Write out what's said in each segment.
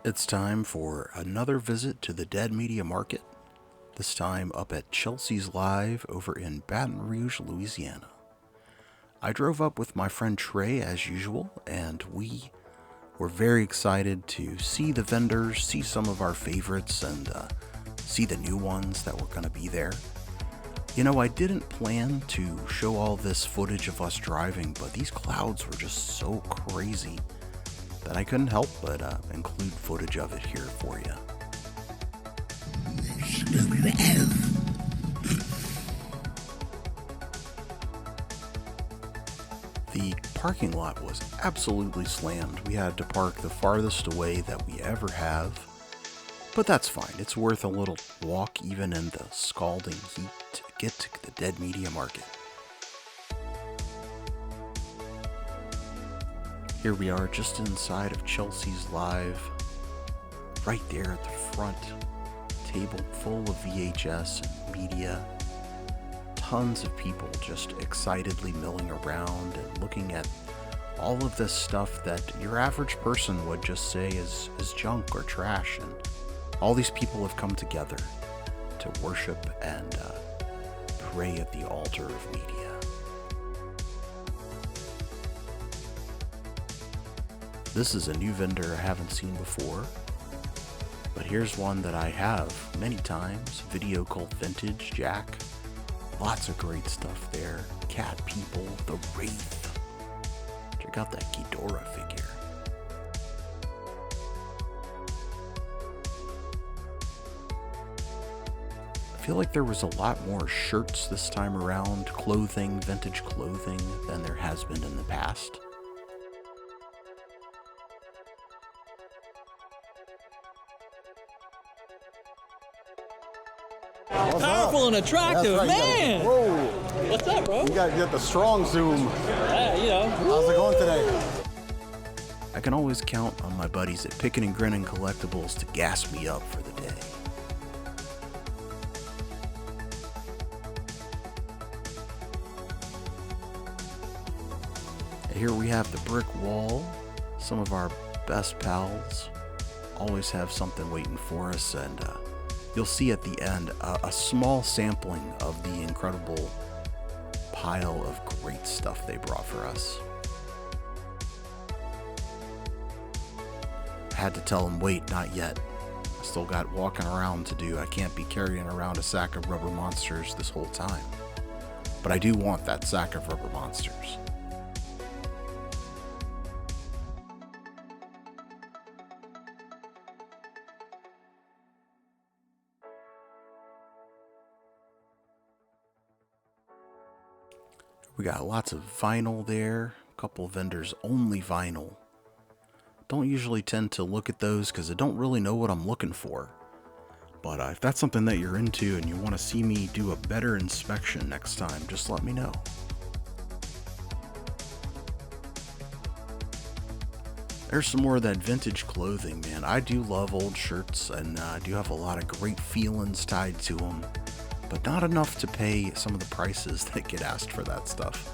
It's time for another visit to the Dead Media Market, this time up at Chelsea's Live over in Baton Rouge, Louisiana. I drove up with my friend Trey as usual, and we were very excited to see the vendors, see some of our favorites, and see the new ones that were going to be there. You know, I didn't plan to show all this footage of us driving, but these clouds were just so crazy that I couldn't help but include footage of it here for you. The parking lot was absolutely slammed. We had to park the farthest away that we ever have, but that's fine. It's worth a little walk even in the scalding heat to get to the Dead Media Market. Here we are just inside of Chelsea's Live, right there at the front, table full of VHS and media. Tons of people just excitedly milling around and looking at all of this stuff that your average person would just say is junk or trash. And all these people have come together to worship and pray at the altar of media. This is a new vendor I haven't seen before, but here's one that I have many times. Video called Vintage Jack. Lots of great stuff there. Cat People, The Wraith. Check out that Ghidorah figure. I feel like there was a lot more shirts this time around, clothing, vintage clothing, than there has been in the past. Powerful and attractive, right, man. Whoa. What's up, bro? You got the strong zoom. Yeah, you know. How's it going today? I can always count on my buddies at Pickin' and Grinnin' Collectibles to gas me up for the day. Here we have the brick wall. Some of our best pals always have something waiting for us, and you'll see at the end a small sampling of the incredible pile of great stuff they brought for us. I had to tell them, wait, not yet. I still got walking around to do. I can't be carrying around a sack of rubber monsters this whole time. But I do want that sack of rubber monsters. We got lots of vinyl there, a couple of vendors only vinyl. Don't usually tend to look at those because I don't really know what I'm looking for. But if that's something that you're into and you want to see me do a better inspection next time, just let me know. There's some more of that vintage clothing, man. I do love old shirts, and I do have a lot of great feelings tied to them, but not enough to pay some of the prices that get asked for that stuff.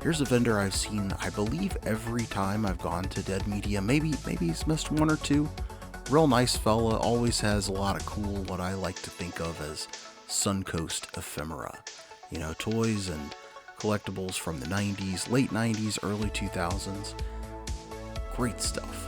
Here's a vendor I've seen, I believe, every time I've gone to Dead Media. Maybe he's missed one or two. Real nice fella, always has a lot of cool, what I like to think of as Suncoast ephemera. You know, toys and collectibles from the 90s, late 90s, early 2000s. Great stuff.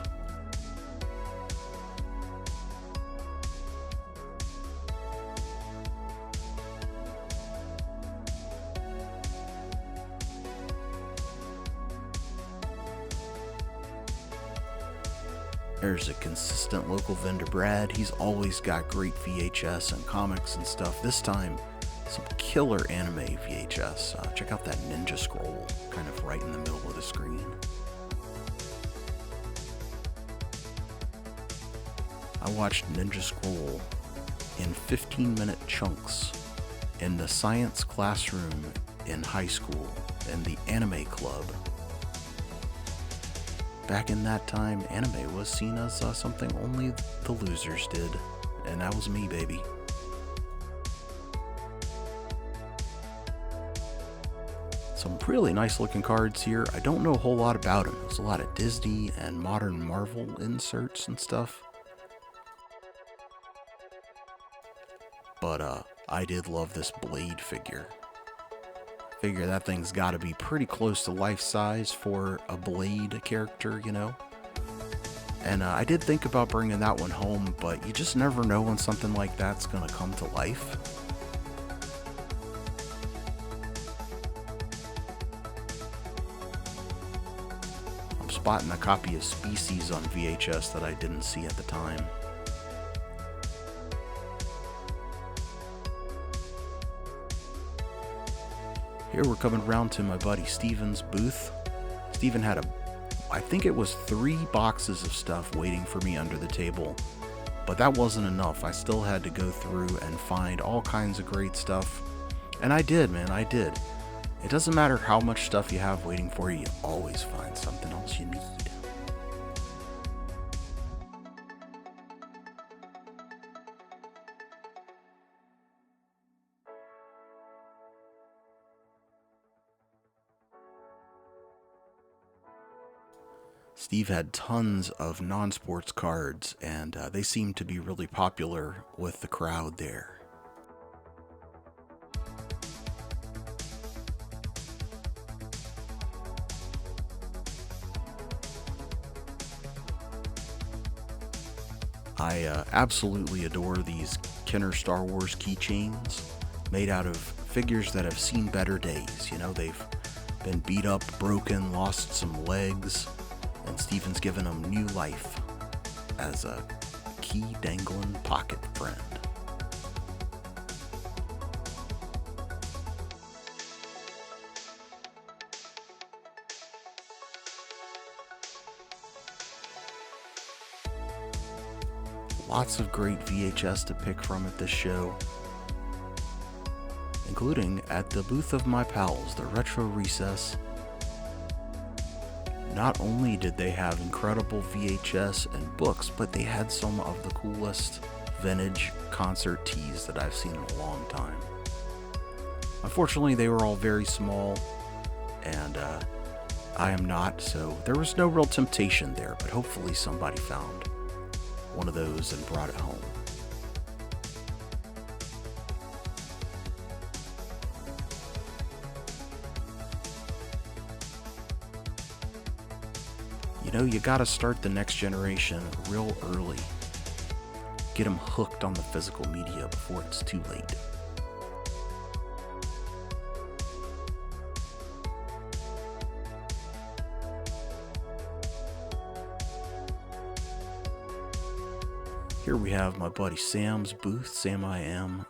There's a consistent local vendor, Brad. He's always got great VHS and comics and stuff. This time, some killer anime VHS. Check out that Ninja Scroll, kind of right in the middle of the screen. I watched Ninja Scroll in 15-minute chunks in the science classroom in high school in the anime club. Back in that time, anime was seen as something only the losers did, and that was me, baby. Some really nice looking cards here. I don't know a whole lot about them. There's a lot of Disney and modern Marvel inserts and stuff. But I did love this Blade figure. Figure that thing's got to be pretty close to life size for a Blade character, you know? And I did think about bringing that one home, but you just never know when something like that's going to come to life. I'm spotting a copy of Species on VHS that I didn't see at the time. Here we're coming around to my buddy Steven's booth. Steven had I think it was 3 boxes of stuff waiting for me under the table, but that wasn't enough. I still had to go through and find all kinds of great stuff, and I did, man, I did. It doesn't matter how much stuff you have waiting for you, you always find something else you need. Steve had tons of non-sports cards, and they seemed to be really popular with the crowd there. I absolutely adore these Kenner Star Wars keychains made out of figures that have seen better days. You know, they've been beat up, broken, lost some legs, and Steven's given them new life as a key dangling pocket friend. Lots of great VHS to pick from at this show, including at the booth of my pals, the Retro Recess. Not only did they have incredible VHS and books, but they had some of the coolest vintage concert tees that I've seen in a long time. Unfortunately, they were all very small, and I am not, so there was no real temptation there, but hopefully somebody found one of those and brought it home. You know, you gotta start the next generation real early. Get them hooked on the physical media before it's too late. Here we have my buddy Sam's booth, Sam I Am,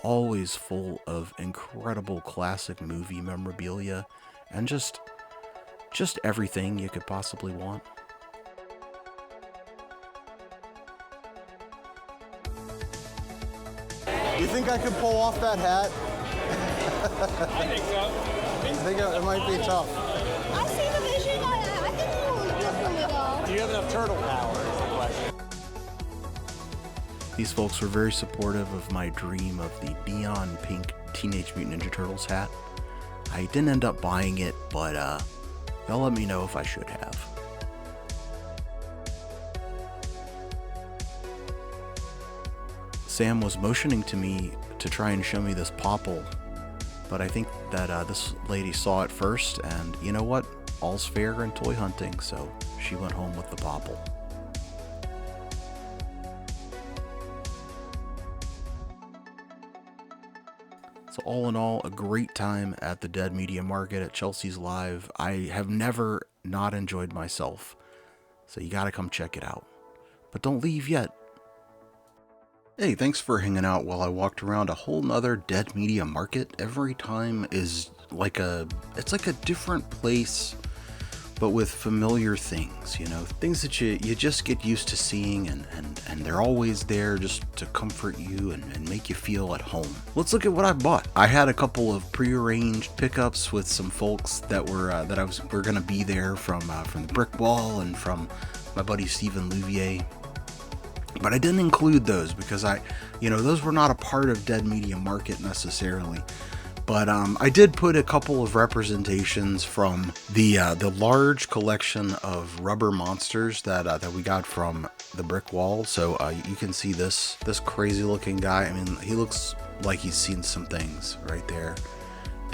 always full of incredible classic movie memorabilia and just everything you could possibly want. You think I could pull off that hat? I think so. I think it might be tough. I see the vision. I think we'll pull it off. Do you have enough turtle power is the question. These folks were very supportive of my dream of the neon pink Teenage Mutant Ninja Turtles hat. I didn't end up buying it, but they'll let me know if I should have. Sam was motioning to me to try and show me this popple, but I think that this lady saw it first, and you know what? All's fair in toy hunting, so she went home with the popple. So all in all, a great time at the Dead Media Market at Chelsea's Live. I have never not enjoyed myself, so you gotta come check it out. But don't leave yet. Hey, thanks for hanging out while I walked around a whole nother Dead Media Market. Every time is it's like a different place, but with familiar things, you know, things that you just get used to seeing, and they're always there just to comfort you and make you feel at home. Let's look at what I bought. I had a couple of prearranged pickups with some folks that were gonna be there from the Brick Wall and from my buddy Stephen Louvier. But I didn't include those because those were not a part of Dead Media Market necessarily. But I did put a couple of representations from the large collection of rubber monsters that we got from the brick wall. So you can see this crazy looking guy. I mean, he looks like he's seen some things right there.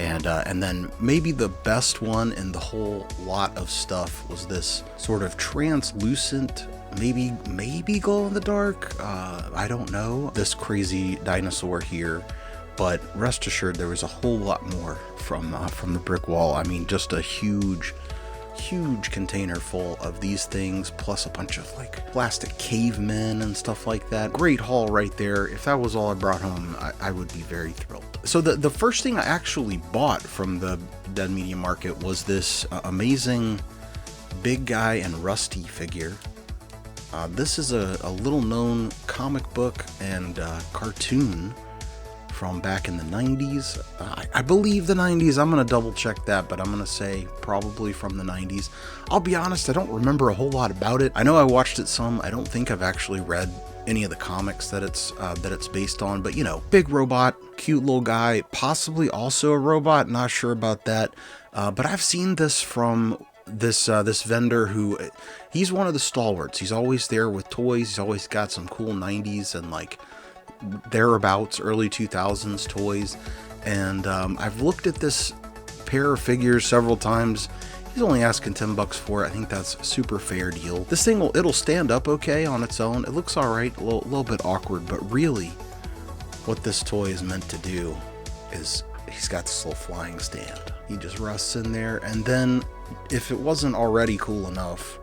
And then maybe the best one in the whole lot of stuff was this sort of translucent, maybe glow in the dark. I don't know. This crazy dinosaur here. But rest assured, there was a whole lot more from the brick wall. I mean, just a huge container full of these things, plus a bunch of like plastic cavemen and stuff like that. Great haul right there. If that was all I brought home, I would be very thrilled. So the first thing I actually bought from the Dead Media Market was this amazing Big Guy and Rusty figure. This is a little known comic book and cartoon from back in the 90s. I believe the 90s. I'm going to double check that, but I'm going to say probably from the 90s. I'll be honest, I don't remember a whole lot about it. I know I watched it some. I don't think I've actually read any of the comics that it's based on, but you know, big robot, cute little guy, possibly also a robot, not sure about that. But I've seen this from this vendor who, he's one of the stalwarts. He's always there with toys. He's always got some cool 90s and like thereabouts early 2000s toys, and I've looked at this pair of figures several times. He's only asking $10 for it. I think that's a super fair deal. This thing it'll stand up okay on its own. It looks all right, a little bit awkward, but really what this toy is meant to do is he's got this little flying stand. He just rests in there, and then if it wasn't already cool enough,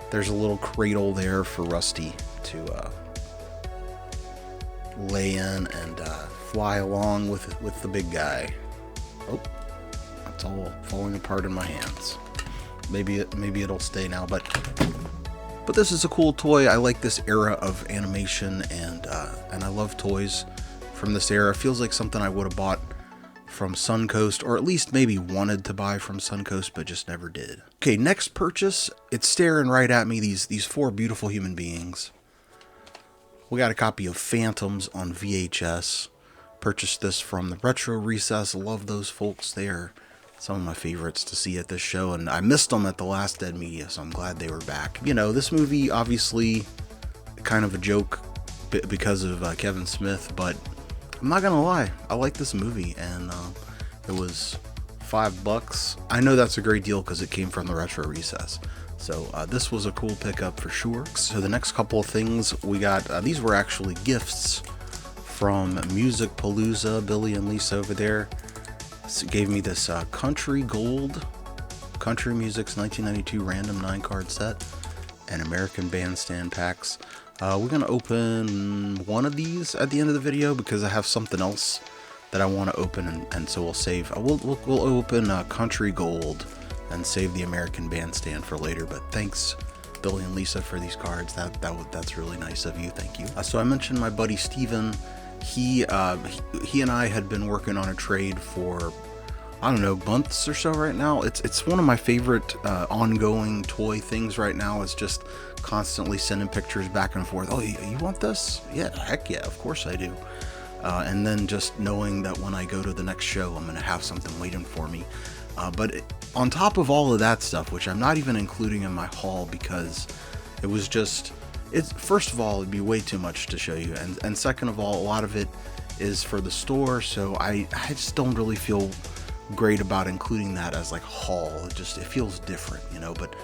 there's a little cradle there for Rusty to lay in and fly along with the big guy. Oh, it's all falling apart in my hands. Maybe it'll stay now, but this is a cool toy. I like this era of animation, and I love toys from this era. It feels like something I would have bought from Suncoast, or at least maybe wanted to buy from Suncoast, but just never did. Okay, next purchase. It's staring right at me. These four beautiful human beings. We got a copy of Phantoms on VHS. Purchased this from the Retro Recess. Love those folks. They are some of my favorites to see at this show, and I missed them at the last Dead Media, so I'm glad they were back. You know, this movie, obviously, kind of a joke because of Kevin Smith, but I'm not gonna lie, I like this movie, and it was $5. I know that's a great deal because it came from the Retro Recess. So this was a cool pickup for sure. So the next couple of things we got, these were actually gifts from Music Palooza. Billy and Lisa over there gave me this Country Gold, Country Music's 1992 random 9-card set, and American Bandstand packs. We're going to open one of these at the end of the video because I have something else that I want to open, and so we'll save. We'll open Country Gold and save the American Bandstand for later, but thanks Billy and Lisa for these cards. That's really nice of you. Thank you. So I mentioned my buddy Steven. He and I had been working on a trade for, I don't know, months or so right now. It's one of my favorite ongoing toy things right now. It's just constantly sending pictures back and forth. Oh, you want this? Yeah, heck yeah, of course I do. And then just knowing that when I go to the next show, I'm going to have something waiting for me. But on top of all of that stuff, which I'm not even including in my haul because it was just, first of all, it'd be way too much to show you, and second of all, a lot of it is for the store, so I just don't really feel great about including that as like a haul. It feels different, you know. But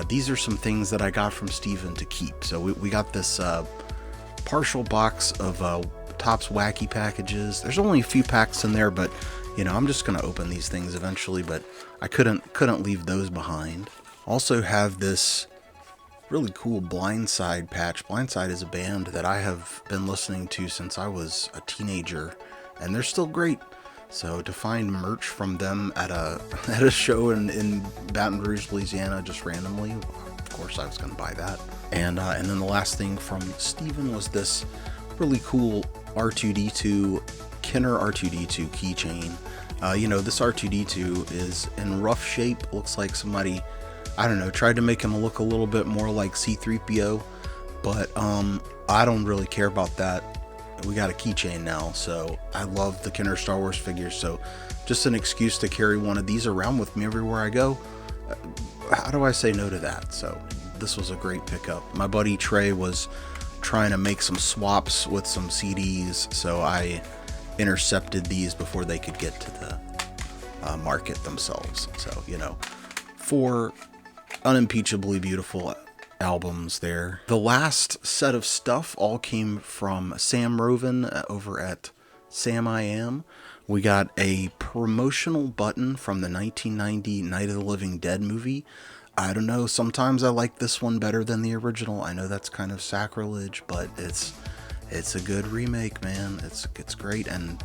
these are some things that I got from Steven to keep. So we got this partial box of Topps Wacky packages. There's only a few packs in there, but you know, I'm just gonna open these things eventually, but I couldn't leave those behind. Also have this really cool Blindside patch. Blindside is a band that I have been listening to since I was a teenager, and they're still great. So to find merch from them at a show in Baton Rouge, Louisiana, just randomly, of course I was gonna buy that. And then the last thing from Steven was this really cool R2-D2 Kenner R2-D2 keychain. You know, this R2-D2 is in rough shape. Looks like somebody, I don't know, tried to make him look a little bit more like C-3PO, but I don't really care about that. we got a keychain now, so I love the Kinder Star Wars figures, so just an excuse to carry one of these around with me everywhere I go. How do I say no to that? So this was a great pickup. My buddy Trey was trying to make some swaps with some CDs, so I intercepted these before they could get to the market themselves. So, you know, 4 unimpeachably beautiful albums there. The last set of stuff all came from Sam Rovin over at Sam I Am. We got a promotional button from the 1990 Night of the Living Dead movie. I don't know, sometimes I like this one better than the original. I know that's kind of sacrilege, but it's a good remake, man. It's great, and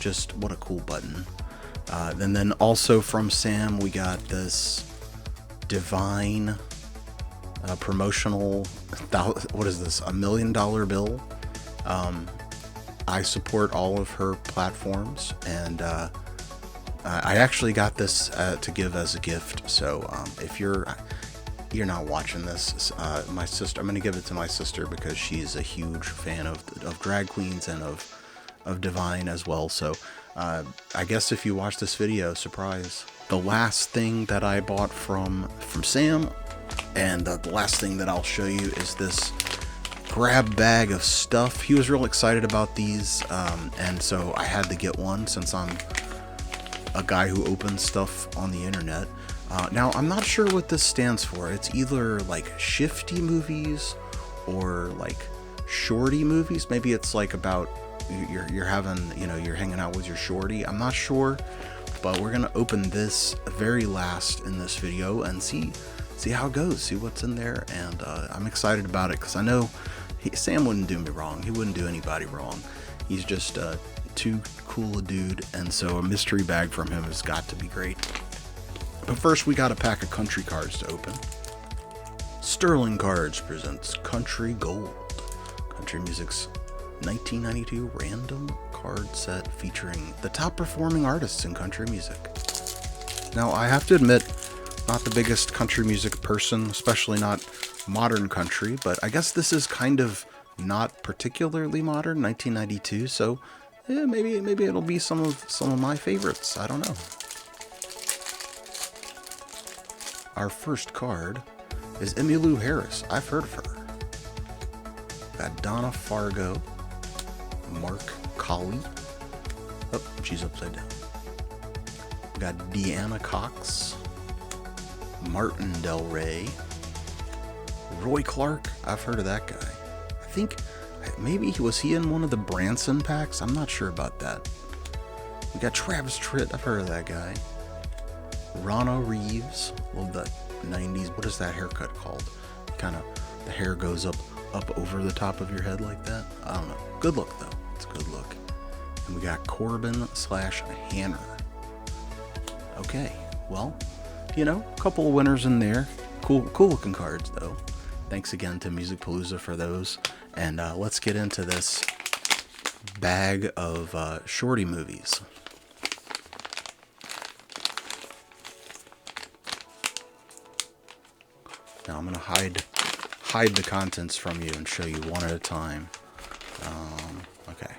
just what a cool button. And then also from Sam, we got this Divine promotional, what is this, $1 million bill. I support all of her platforms, and I actually got this to give as a gift. So if you're not watching this, my sister, I'm going to give it to my sister because she's a huge fan of drag queens and of Divine as well. So I guess if you watch this video, surprise. The last thing that I bought from Sam, and the last thing that I'll show you, is this grab bag of stuff. He was real excited about these, and so I had to get one since I'm a guy who opens stuff on the internet. Now, I'm not sure what this stands for. It's either like Shifty movies or like Shorty movies. Maybe it's like about you're having, you know, you're hanging out with your shorty. I'm not sure, but we're gonna open this very last in this video and see how it goes, see what's in there, and I'm excited about it because I know Sam wouldn't do me wrong. He wouldn't do anybody wrong. He's just too cool a dude, and so a mystery bag from him has got to be great. But first, we got a pack of country cards to open. Sterling Cards presents Country Gold, country music's 1992 random card set featuring the top performing artists in country music. Now, I have to admit, not the biggest country music person, especially not modern country, but I guess this is kind of not particularly modern, 1992, so yeah, maybe it'll be some of my favorites. I don't know. Our first card is Emmylou Harris. I've heard of her. Got Donna Fargo, Mark Colley. Oh, she's upside down. We got Deanna Cox, Martin Del Rey, Roy Clark. I've heard of that guy. I think maybe was he in one of the Branson packs? I'm not sure about that. We got Travis Tritt. I've heard of that guy. Rana Reeves. Love that 90s. What is that haircut called? Kind of, the hair goes up over the top of your head like that. I don't know. Good look though. It's a good look. And we got Corbin/Hanner. Okay. Well, you know, a couple of winners in there. Cool looking cards though. Thanks again to Music Palooza for those. And let's get into this bag of Shorty movies. Now I'm gonna hide the contents from you and show you one at a time. Okay.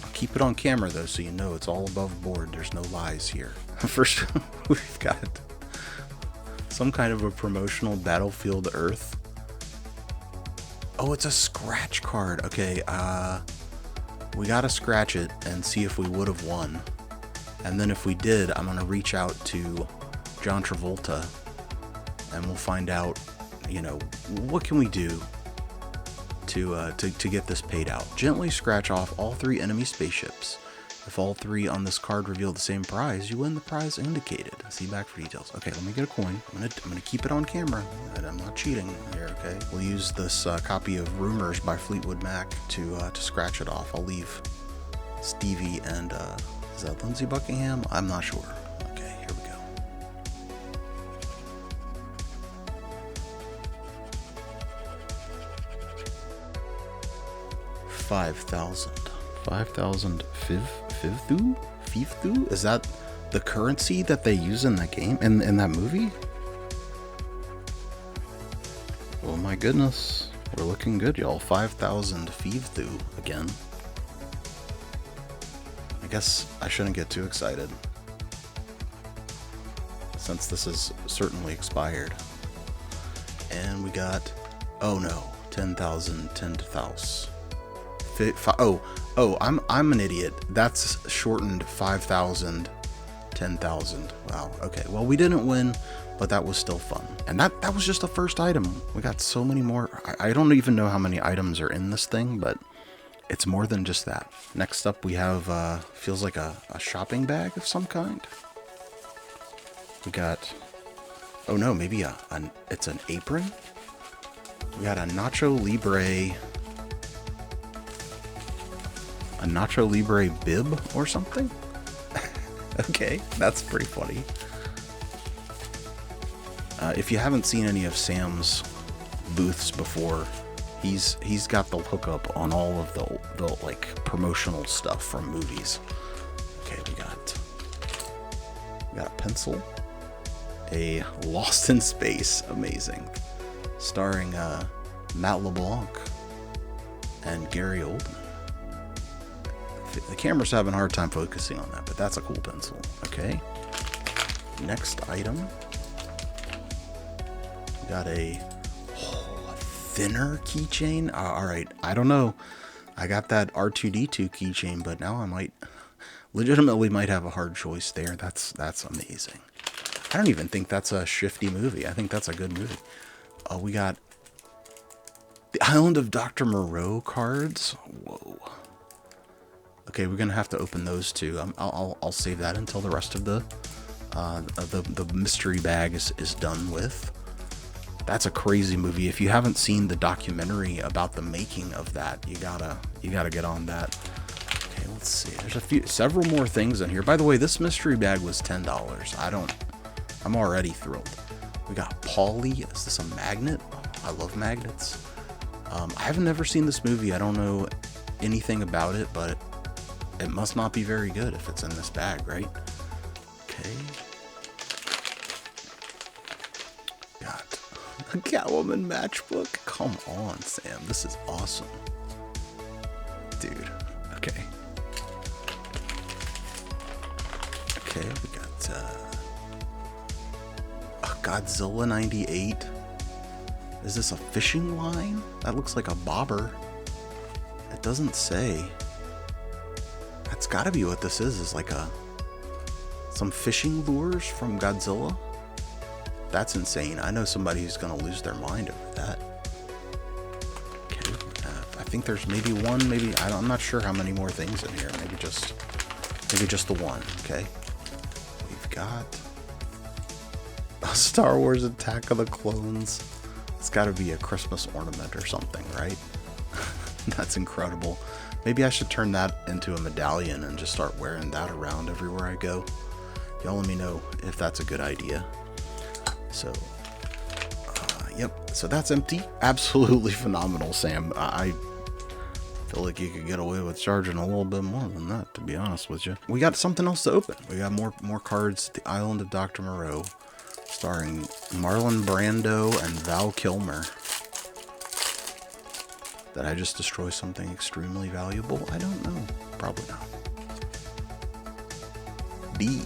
I'll keep it on camera though, so you know it's all above board. There's no lies here. First, we've got some kind of a promotional Battlefield Earth. Oh, it's a scratch card. Okay, we gotta scratch it and see if we would have won. And then if we did, I'm gonna reach out to John Travolta and we'll find out, you know, what can we do to get this paid out. Gently scratch off all 3 enemy spaceships. If all 3 on this card reveal the same prize, you win the prize indicated. See back for details. Okay, let me get a coin. I'm gonna keep it on camera, and I'm not cheating here. Okay, we'll use this copy of Rumors by Fleetwood Mac to scratch it off. I'll leave Stevie and is that Lindsey Buckingham? I'm not sure. Okay, here we go. $5,000. 5,000 Fifthu? Is that the currency that they use in that game, in that movie? Oh my goodness. We're looking good, y'all. 5,000 feed through again. I guess I shouldn't get too excited, since this is certainly expired. And we got, oh no, 10,000, 10,000. Oh, I'm an idiot. That's shortened 5,000, 10,000. Wow. Okay. Well, we didn't win, but that was still fun. And that was just the first item. We got so many more. I don't even know how many items are in this thing, but it's more than just that. Next up, we have feels like a shopping bag of some kind. We got, oh no, maybe it's an apron. We got a Nacho Libre bib or something. Okay, that's pretty funny. If you haven't seen any of Sam's booths before, he's got the hookup on all of the like promotional stuff from movies. Okay, we got a pencil, a Lost in Space, amazing, starring Matt LeBlanc and Gary Oldman. The camera's having a hard time focusing on that, but that's a cool pencil. Okay. Next item. We got a thinner keychain. Alright, I don't know. I got that R2-D2 keychain, but now I legitimately might have a hard choice there. That's amazing. I don't even think that's a shifty movie. I think that's a good movie. We got the Island of Dr. Moreau cards. Whoa. Okay, we're gonna have to open those two. I'll save that until the rest of the mystery bag is done with. That's a crazy movie. If you haven't seen the documentary about the making of that, you gotta get on that. Okay, let's see. There's several more things in here. By the way, this mystery bag was $10. I'm already thrilled. We got Polly. Is this a magnet? I love magnets. I haven't never seen this movie. I don't know anything about it, but it must not be very good if it's in this bag, right? Okay. Got a Catwoman matchbook. Come on, Sam. This is awesome. Dude. Okay. Okay, we got Godzilla 98. Is this a fishing line? That looks like a bobber. It doesn't say. That's gotta be what this is like some fishing lures from Godzilla. That's insane. I know somebody who's gonna lose their mind over that. Okay, I think there's maybe one, I'm not sure how many more things in here. Maybe just the one. Okay. We've got a Star Wars Attack of the Clones. It's gotta be a Christmas ornament or something, right? That's incredible. Maybe I should turn that into a medallion and just start wearing that around everywhere I go. Y'all let me know if that's a good idea. So, yep. So that's empty. Absolutely phenomenal, Sam. I feel like you could get away with charging a little bit more than that, to be honest with you. We got something else to open. We got more cards. The Island of Dr. Moreau, starring Marlon Brando and Val Kilmer. Did I just destroy something extremely valuable? I don't know. Probably not. D.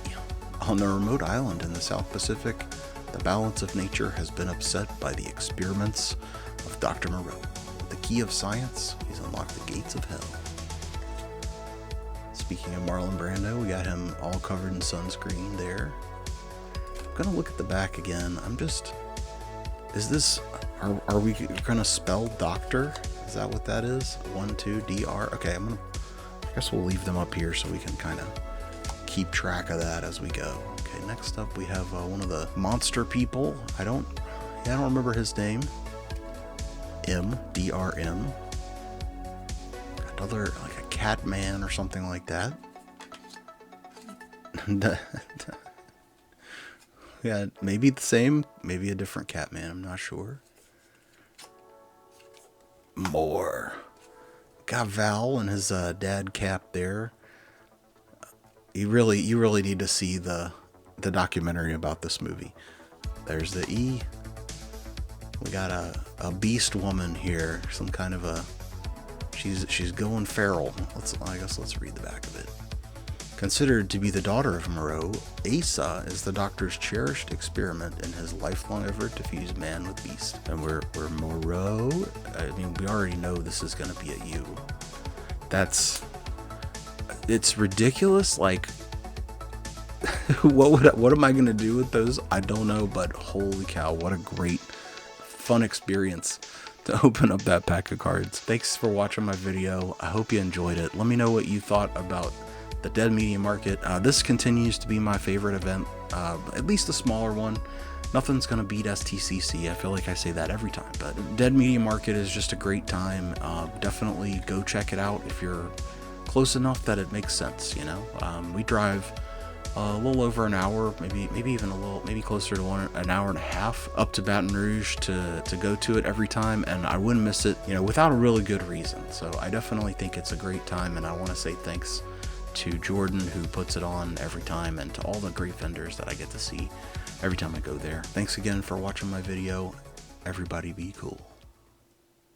On the remote island in the South Pacific, the balance of nature has been upset by the experiments of Dr. Moreau. With the key of science, he's unlocked the gates of hell. Speaking of Marlon Brando, we got him all covered in sunscreen there. I'm gonna look at the back again. Are we gonna spell doctor? Is that what that is? 1, 2, DR. Okay, I guess we'll leave them up here so we can kind of keep track of that as we go. Okay, next up we have one of the monster people. I don't remember his name. DRM. Another, like a cat man or something like that. Yeah, maybe the same, maybe a different cat man, I'm not sure. More. Got Val and his dad cap there. You really need to see the documentary about this movie. There's the E. We got a beast woman here, some kind of a, she's going feral. I guess let's read the back of it. Considered to be the daughter of Moreau, Asa is the Doctor's cherished experiment in his lifelong effort to fuse man with beast. And we're Moreau. I mean, we already know this is going to be a you. It's ridiculous. Like, what am I going to do with those? I don't know, but holy cow, what a great, fun experience to open up that pack of cards. Thanks for watching my video. I hope you enjoyed it. Let me know what you thought about the Dead Media Market. This continues to be my favorite event, at least a smaller one. Nothing's gonna beat STCC. I feel like I say that every time, but Dead Media Market is just a great time. Definitely go check it out if you're close enough that it makes sense. You know, we drive a little over an hour, maybe even a little, maybe closer to an hour and a half up to Baton Rouge to go to it every time, and I wouldn't miss it, you know, without a really good reason. So I definitely think it's a great time, and I want to say thanks to Jordan, who puts it on every time, and to all the great vendors that I get to see every time I go there. Thanks again for watching my video. Everybody be cool.